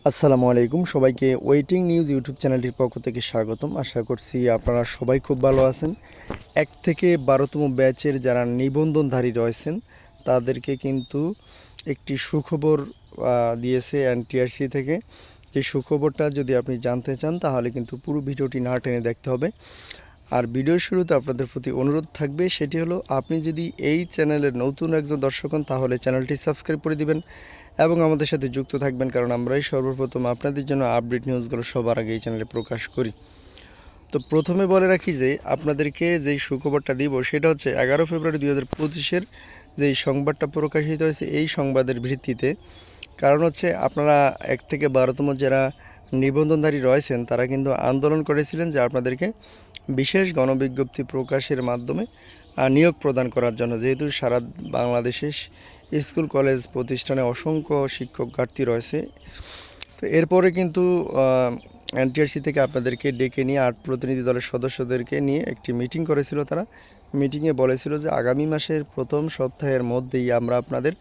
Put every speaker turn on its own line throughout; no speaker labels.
আসসালামু আলাইকুম সবাইকে ওয়েটিং নিউজ ইউটিউব চ্যানেলটির পক্ষ থেকে স্বাগতম। আশা করছি আপনারা সবাই খুব ভালো আছেন। 1 থেকে 12তম ব্যাচের যারা নিবন্ধনধারী রয়েছেন তাদেরকে কিন্তু একটি সুখবর দিয়েছে এনটিআরসি থেকে। যে সুখবরটা যদি আপনি জানতে চান তাহলে কিন্তু পুরো ভিডিওটি না টেনে দেখতে হবে। আর ভিডিওর শুরুতে আপনাদের প্রতি অনুরোধ থাকবে, সেটি হলো আপনি যদি এই চ্যানেলের নতুন একজন দর্শক হন তাহলে চ্যানেলটি সাবস্ক্রাইব করে দিবেন এবং আমাদের সাথে যুক্ত থাকবেন, কারণ আমরাই সর্বপ্রথম আপনাদের জন্য আপডেট নিউজগুলো সবার আগে এই চ্যানেলে প্রকাশ করি। তো প্রথমে বলে রাখি যে আপনাদেরকে যেই সুখবরটা দিব সেটা হচ্ছে 11 ফেব্রুয়ারি 2025-এর যেই সংবাদটা প্রকাশিত হয়েছে এই সংবাদের ভিত্তিতে। কারণ হচ্ছে আপনারা 1 থেকে 12তম যারা নিবন্ধনধারী রয়েছেন তারা কিন্তু আন্দোলন করেছিলেন যে আপনাদেরকে বিশেষ গণবিজ্ঞপ্তি প্রকাশের মাধ্যমে নিয়োগ প্রদান করার জন্য, যেহেতু সারা বাংলাদেশে স্কুল কলেজ প্রতিষ্ঠানে অসংখ্য শিক্ষক ঘাটতি রয়েছে। তো এরপরে কিন্তু এনটিআরসি থেকে আপনাদেরকে ডেকে নিয়ে 8 প্রতিনিধি দলের সদস্যদেরকে নিয়ে একটি মিটিং করেছিল। তারা মিটিংয়ে বলেছিল যে আগামী মাসের প্রথম সপ্তাহের মধ্যেই আমরা আপনাদের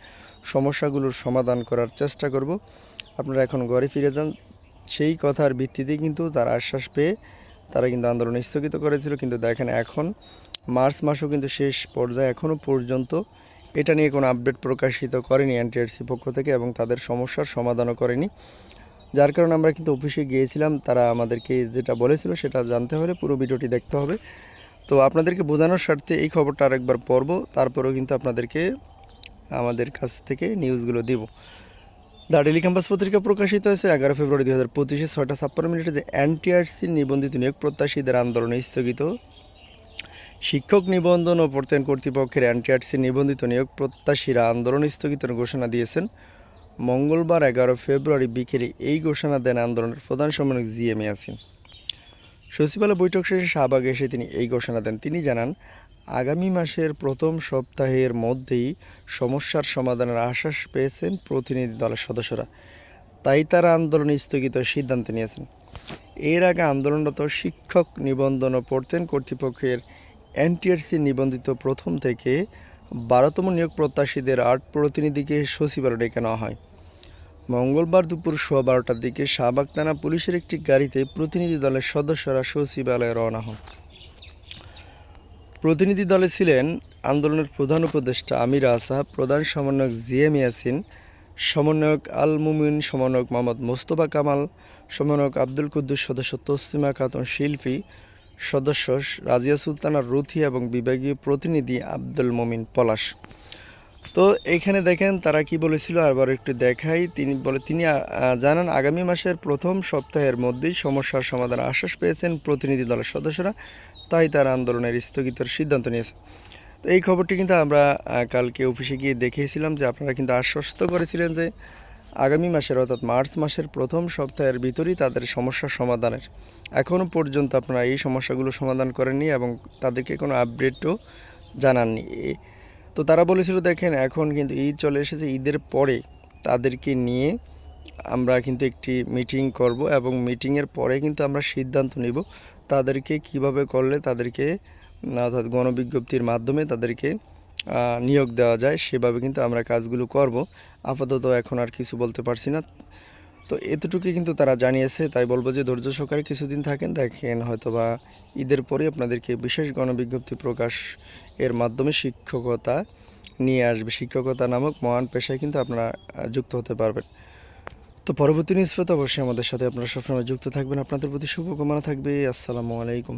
সমস্যাগুলোর সমাধান করার চেষ্টা করব, আপনারা এখন ঘরে ফিরে যান। সেই কথার ভিত্তিতেই কিন্তু তারা আশ্বাস পেয়ে তারা কিন্তু আন্দোলন স্থগিত করেছিল। কিন্তু দেখেন এখন মার্চ মাসও কিন্তু শেষ পর্যায়ে, এখনও পর্যন্ত এটা নিয়ে কোনো আপডেট প্রকাশিত করেনি এনটিআরসি পক্ষ থেকে এবং তাদের সমস্যার সমাধানও করেনি। যার কারণে আমরা কিন্তু অফিসে গিয়েছিলাম, তারা আমাদেরকে যেটা বলেছিল সেটা জানতে হলে পুরো ভিডিওটি দেখতে হবে। তো আপনাদেরকে বোঝানোর স্বার্থে এই খবরটা আরেকবার পড়ব, তারপরেও কিন্তু আপনাদেরকে আমাদের কাছ থেকে নিউজগুলো দিব। দ্য ডেইলি ক্যাম্পাস পত্রিকা প্রকাশিত হয়েছে 11 ফেব্রুয়ারি 2025 6:56 যে এনটিআরসি নিবন্ধিত নিয়োগ প্রত্যাশীদের আন্দোলন স্থগিত। শিক্ষক নিবন্ধন ও প্রত্যয়ন কর্তৃপক্ষের এনটিআরসি নিবন্ধিত নিয়োগ প্রত্যাশীরা আন্দোলন স্থগিতের ঘোষণা দিয়েছেন। মঙ্গলবার 11 ফেব্রুয়ারি বিকেলে এই ঘোষণা দেন আন্দোলনের প্রধান সমন্বয়ক জিএম ইয়াসিন। সচিবালয় বৈঠক শেষে শাহবাগে এসে তিনি এই ঘোষণা দেন। তিনি জানান, আগামী মাসের প্রথম সপ্তাহের মধ্যেই সমস্যার সমাধানের আশ্বাস পেয়েছেন প্রতিনিধি দলের সদস্যরা, তাই তারা আন্দোলন স্থগিতের সিদ্ধান্ত নিয়েছেন। এর আগে আন্দোলনরত শিক্ষক নিবন্ধন ও প্রত্যয়ন কর্তৃপক্ষের এনটিআরসি নিবন্ধিত প্রথম থেকে 12তম নিয়োগ প্রত্যাশীদের 8 প্রতিনিধিকে সচিবালয়ে ডেকে নেওয়া হয়। মঙ্গলবার দুপুর 12:15টার দিকে শাহবাগ থানা পুলিশের একটি গাড়িতে প্রতিনিধি দলের সদস্যরা সচিবালয়ে রওনা হন। প্রতিনিধি দলে ছিলেন আন্দোলনের প্রধান উপদেষ্টা আমির আসাদ, প্রধান সমন্বয়ক জিএম ইয়াসিন, সমন্বয়ক আল মুমিন, সমন্বয়ক মোহাম্মদ মোস্তফা কামাল, সমন্বয়ক আব্দুল কুদ্দুস, সদস্য তসলিমা খাতুন শিল্পী, সদস্য রাজিয়া সুলতানা রুথি এবং বিভাগীয় প্রতিনিধি আব্দুল মমিন পলাশ। তো এখানে দেখেন তারা কি বলেছিল, আবার একটু দেখাই। তিনি জানান, আগামী মাসের প্রথম সপ্তাহের মধ্যেই সমস্যার সমাধানের আশ্বাস পেয়েছেন প্রতিনিধি দলের সদস্যরা, তাই তারা আন্দোলনের স্থগিতের সিদ্ধান্ত নিয়েছে। তো এই খবরটি কিন্তু আমরা কালকে অফিসে গিয়ে দেখিয়েছিলাম যে আপনারা কিন্তু আশ্বস্ত করেছিলেন যে আগামী মাসের অর্থাৎ মার্চ মাসের প্রথম সপ্তাহের ভিতরেই তাদের সমস্যার সমাধানের। এখনও পর্যন্ত আপনারা এই সমস্যাগুলো সমাধান করেননি এবং তাদেরকে কোনো আপডেটও জানাননি। তো তারা বলেছিল দেখেন এখন কিন্তু ঈদ চলে এসেছে, ঈদের পরে তাদেরকে নিয়ে আমরা কিন্তু একটি মিটিং করব এবং মিটিংয়ের পরে কিন্তু আমরা সিদ্ধান্ত নিব তাদেরকে কিভাবে করলে তাদেরকে অর্থাৎ গণবিজ্ঞপ্তির মাধ্যমে তাদেরকে নিয়োগ দেওয়া যায়, সেভাবে কিন্তু আমরা কাজগুলো করব। আপাতত এখন আর কিছু বলতে পারছি না। তো এতটুকুই কিন্তু তারা জানিয়েছে, তাই বলবো যে ধৈর্য সহকারে কিছুদিন থাকেন, দেখেন হয়তোবা ঈদের পরে আপনাদেরকে বিশেষ গণবিজ্ঞপ্তি প্রকাশ এর মাধ্যমে শিক্ষকতা নিয়ে আসবে। শিক্ষকতা নামক মহান পেশায় কিন্তু আপনারা যুক্ত হতে পারবেন। তো পরবর্তী নিউজ পেতে অবশ্যই আমাদের সাথে আপনারা সবসময় যুক্ত থাকবেন। আপনাদের প্রতি শুভকামনা থাকবে। আসসালামু আলাইকুম।